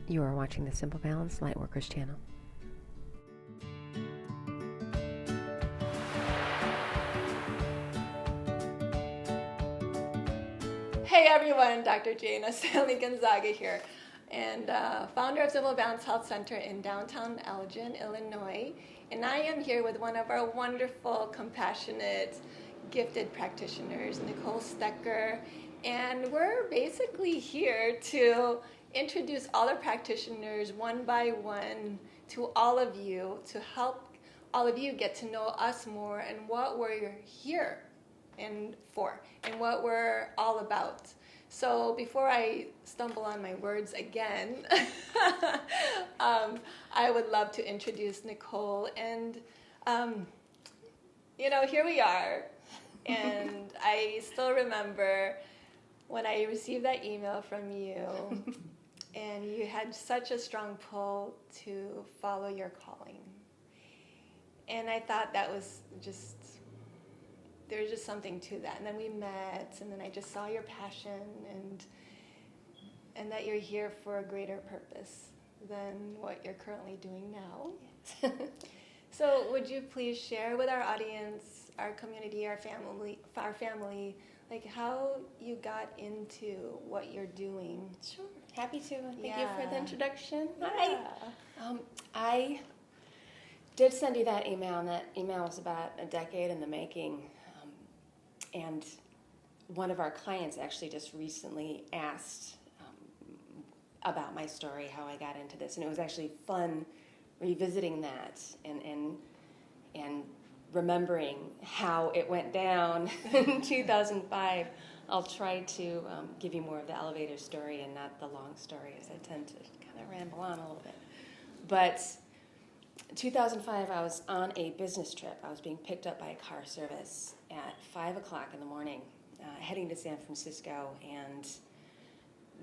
You are watching the Simple Balance Lightworkers channel. Hey everyone, Dr. Jana Stanley Gonzaga here, and founder of Simple Balance Health Center in downtown Elgin, Illinois. And I am here with one of our wonderful, compassionate, gifted practitioners, Nicole Stecker. And we're basically here to introduce all the practitioners one by one to all of you, to help all of you get to know us more and what we're here and for, and what we're all about. So before I stumble on my words again, I would love to introduce Nicole. And, here we are. And I still remember when I received that email from you, and you had such a strong pull to follow your calling. And I thought that was just, there's just something to that. And then we met, and then I just saw your passion and that you're here for a greater purpose than what you're currently doing now. So would you please share with our audience, our community, our family, like how you got into what you're doing? Sure, happy to. Thank you Yeah. for the introduction. Yeah. Hi. I did send you that email, and that email was about a decade in the making. And one of our clients actually just recently asked about my story, how I got into this, and it was actually fun revisiting that and remembering how it went down in 2005. I'll try to give you more of the elevator story and not the long story, as I tend to kind of ramble on a little bit. But 2005, I was on a business trip. I was being picked up by a car service at 5 o'clock in the morning, heading to San Francisco, and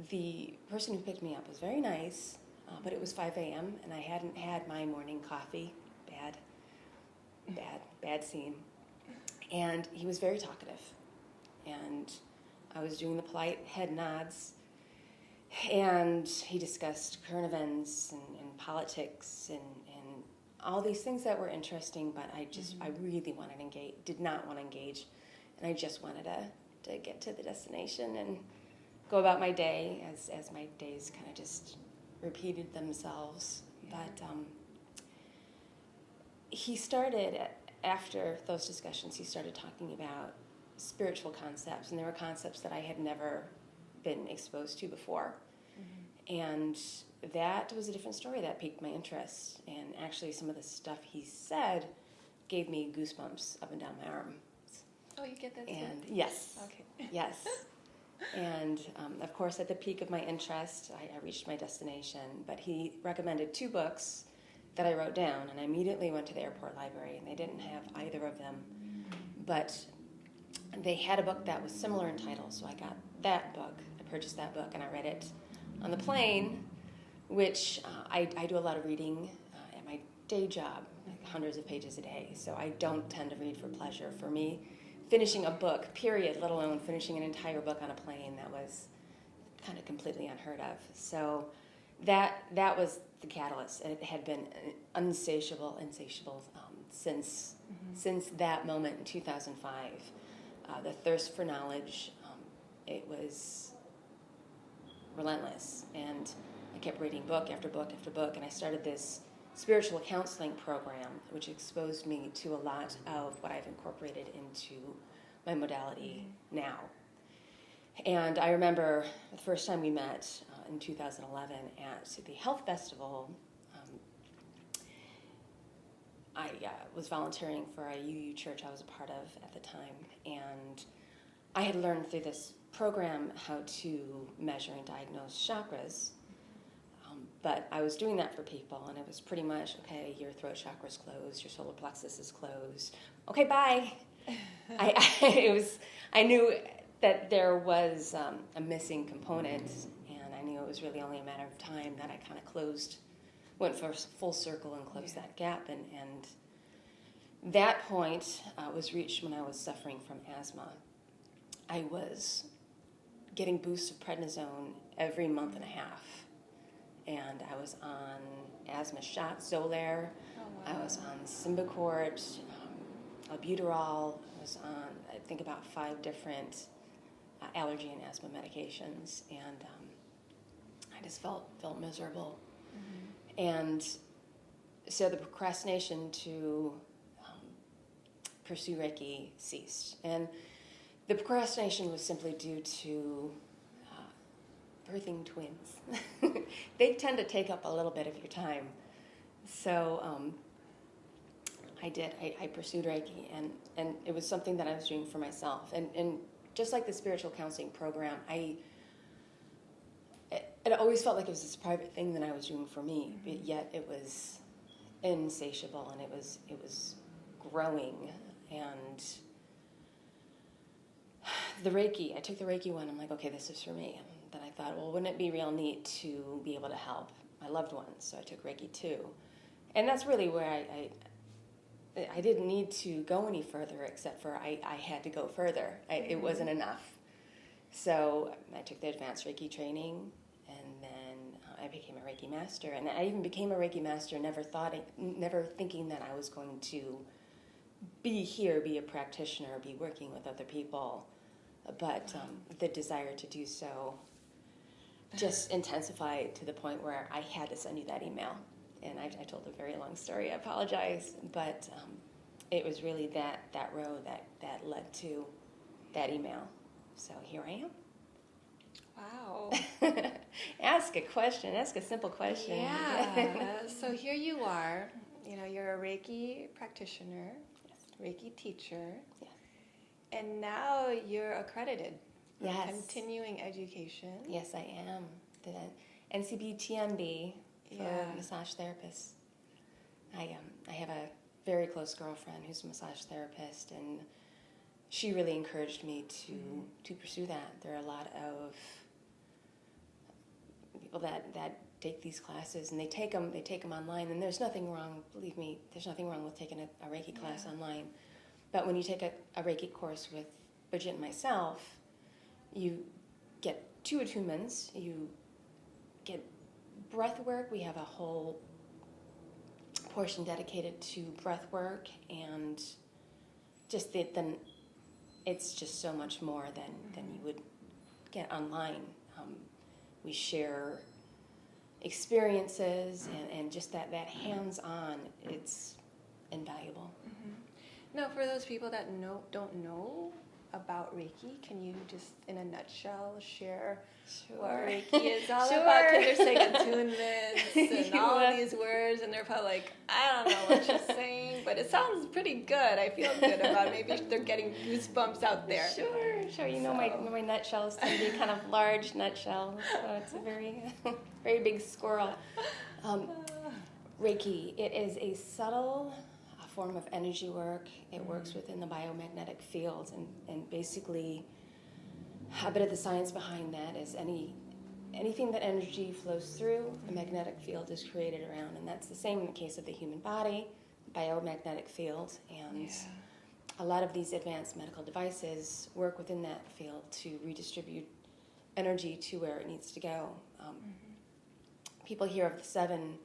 the person who picked me up was very nice, but it was 5 a.m., and I hadn't had my morning coffee. Bad scene. And he was very talkative, and I was doing the polite head nods, and he discussed current events and politics and all these things that were interesting, but I really did not want to engage, and I just wanted to get to the destination and go about my day as my days kind of just repeated themselves. Yeah. But he started, after those discussions, he started talking about spiritual concepts, and there were concepts that I had never been exposed to before. And that was a different story that piqued my interest. And actually some of the stuff he said gave me goosebumps up and down my arm. Oh, you get that too? And yes. Okay. Yes. And of course, at the peak of my interest, I reached my destination. But he recommended 2 books that I wrote down, and I immediately went to the airport library, and they didn't have either of them. But they had a book that was similar in title, so I got that book. I purchased that book, and I read it on the plane, which I do a lot of reading at my day job, like hundreds of pages a day, so I don't tend to read for pleasure. For me, finishing a book, period, let alone finishing an entire book on a plane, that was kind of completely unheard of. So that was the catalyst, and it had been insatiable since that moment in 2005. The thirst for knowledge, it was relentless, and I kept reading book after book after book, and I started this spiritual counseling program, which exposed me to a lot of what I've incorporated into my modality now. And I remember the first time we met in 2011 at the Health Festival. I was volunteering for a UU church I was a part of at the time, and I had learned through this program how to measure and diagnose chakras, but I was doing that for people, and it was pretty much, okay, your throat chakra's closed, your solar plexus is closed, okay, bye. I knew that there was a missing component, and I knew it was really only a matter of time that I kind of went for full circle and closed that gap, and that point was reached when I was suffering from asthma. I was getting boosts of prednisone every month and a half, and was on asthma shot, Xolair. Oh, I wow. was on Symbicort, albuterol. I was on, I think, about 5 different allergy and asthma medications, and I just felt miserable. Mm-hmm. And so the procrastination to pursue Reiki ceased. And the procrastination was simply due to birthing twins. They tend to take up a little bit of your time. So I pursued Reiki, and it was something that I was doing for myself. And just like the spiritual counseling program, it always felt like it was this private thing that I was doing for me, Mm-hmm. but yet it was insatiable, and it was growing. And the Reiki, I took the Reiki one. I'm like, okay, this is for me. And then I thought, well, wouldn't it be real neat to be able to help my loved ones? So I took Reiki too. And that's really where I didn't need to go any further, except for I had to go further. It wasn't enough. So I took the advanced Reiki training, and then I became a Reiki master. And I even became a Reiki master never thinking that I was going to be here, be a practitioner, be working with other people. But the desire to do so just intensified to the point where I had to send you that email. And I told a very long story. I apologize. But it was really that road that led to that email. So here I am. Wow. Ask a question. Ask a simple question. Yeah. So here you are. You know, you're a Reiki practitioner, Yes. Reiki teacher, Yes. and now you're accredited for Yes. continuing education. Yes, I am. The NCBTMB for Yeah. massage therapists. I have a very close girlfriend who's a massage therapist, and she really encouraged me to pursue that. There are a lot of people that take these classes, and they take them online, and there's nothing wrong, believe me, there's nothing wrong with taking a Reiki class online. But when you take a Reiki course with Bridget and myself, you get 2 attunements, you get breath work. We have a whole portion dedicated to breath work, and just then it's just so much more than you would get online. We share experiences, and just that hands-on, it's invaluable. Now, for those people that don't know about Reiki, can you just, in a nutshell, share what Reiki is all about? Because they're saying attunements and all these words, and they're probably like, I don't know what she's saying, but it sounds pretty good. I feel good about it. Maybe they're getting goosebumps out there. Sure. You know, my nutshells tend to be kind of large nutshells, so it's a very, very big squirrel. Reiki, it is a subtle form of energy work. It works within the biomagnetic fields, and basically a bit of the science behind that is anything that energy flows through, a magnetic field is created around, and that's the same in the case of the human body, biomagnetic field, and a lot of these advanced medical devices work within that field to redistribute energy to where it needs to go. People hear of the 7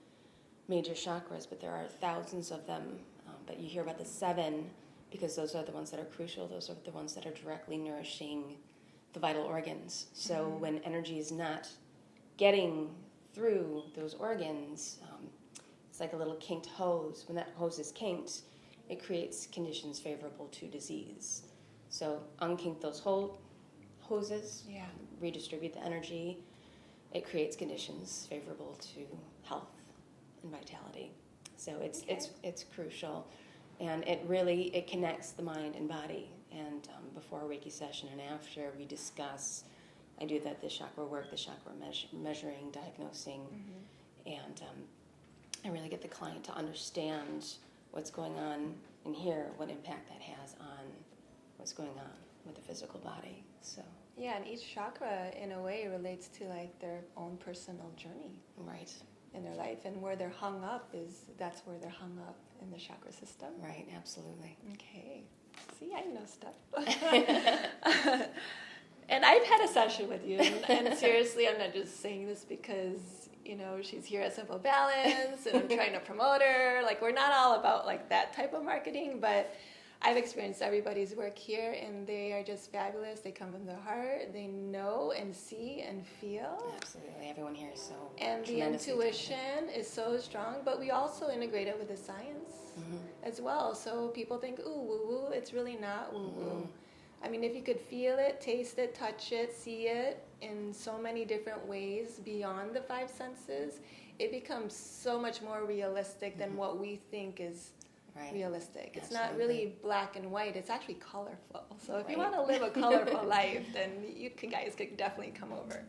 major chakras, but there are thousands of them. But you hear about the 7 because those are the ones that are crucial. Those are the ones that are directly nourishing the vital organs. So when energy is not getting through those organs, it's like a little kinked hose. When that hose is kinked, it creates conditions favorable to disease. So unkink those hoses, redistribute the energy. It creates conditions favorable to health and vitality. So it's crucial, and it connects the mind and body. And before a Reiki session and after, we discuss. I do the chakra work, the chakra measuring, diagnosing, and I really get the client to understand what's going on in here, what impact that has on what's going on with the physical body. So Yeah, and each chakra, in a way, relates to like their own personal journey. Right. In their life, and where they're hung up that's where they're hung up in the chakra system. Right, absolutely. Okay. See, I know stuff. And I've had a session with you, and seriously, I'm not just saying this because she's here at Simple Balance and I'm trying to promote her. Like, we're not all about like that type of marketing, but I've experienced everybody's work here and they are just fabulous. They come from the heart. They know and see and feel. Absolutely. Everyone here is so And the intuition is so strong, but we also integrate it with the science as well. So people think, ooh, woo-woo. It's really not woo-woo. I mean, if you could feel it, taste it, touch it, see it in so many different ways beyond the five senses, it becomes so much more realistic than what we think is realistic. It's not really black and white. It's actually colorful. So if you want to live a colorful life, then you guys could definitely come over.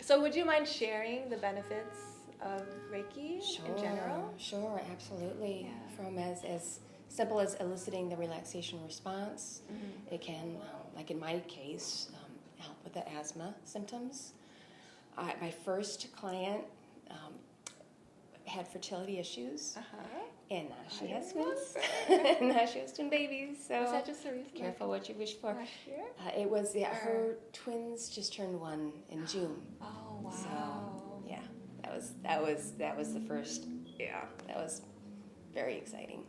So would you mind sharing the benefits of Reiki in general? Sure, absolutely. From as simple as eliciting the relaxation response. It can, like in my case, help with the asthma symptoms. My first client had fertility issues, and now she has twins. Now she has twin babies. So was that just a recent? Careful what you wish for. Last year? It was her twins just turned 1 in June. Oh wow! So yeah, that was the first. Yeah, that was very exciting.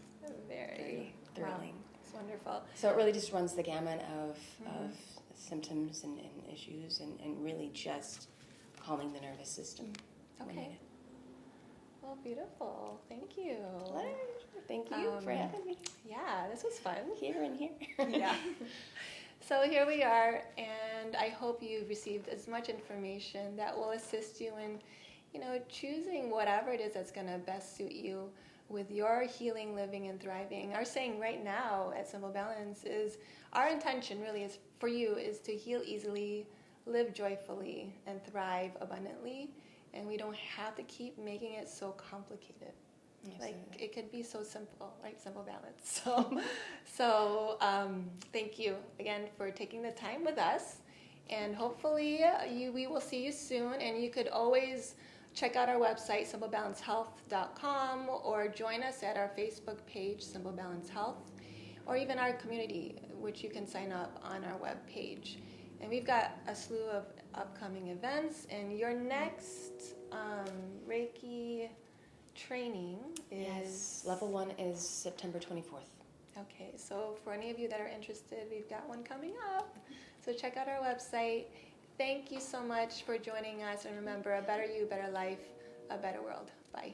Very thrilling. Wow. It's wonderful. So it really just runs the gamut of symptoms and issues and really just calming the nervous system. Okay. Well, beautiful. Thank you. Pleasure. Thank you for having me. Yeah, this was fun. Here and here. Yeah. So here we are, and I hope you've received as much information that will assist you in, choosing whatever it is that's going to best suit you with your healing, living, and thriving. Our saying right now at Simple Balance is, our intention really is for you is to heal easily, live joyfully, and thrive abundantly. And we don't have to keep making it so complicated. Absolutely. Like, it could be so simple, right? Simple Balance. So thank you again for taking the time with us. And hopefully we will see you soon. And you could always check out our website, simplebalancehealth.com, or join us at our Facebook page, Simple Balance Health, or even our community, which you can sign up on our web page. And we've got a slew of upcoming events, and your next Reiki training is... Yes, level 1 is September 24th. Okay, so for any of you that are interested, we've got one coming up. So check out our website. Thank you so much for joining us, and remember, a better you, better life, a better world. Bye.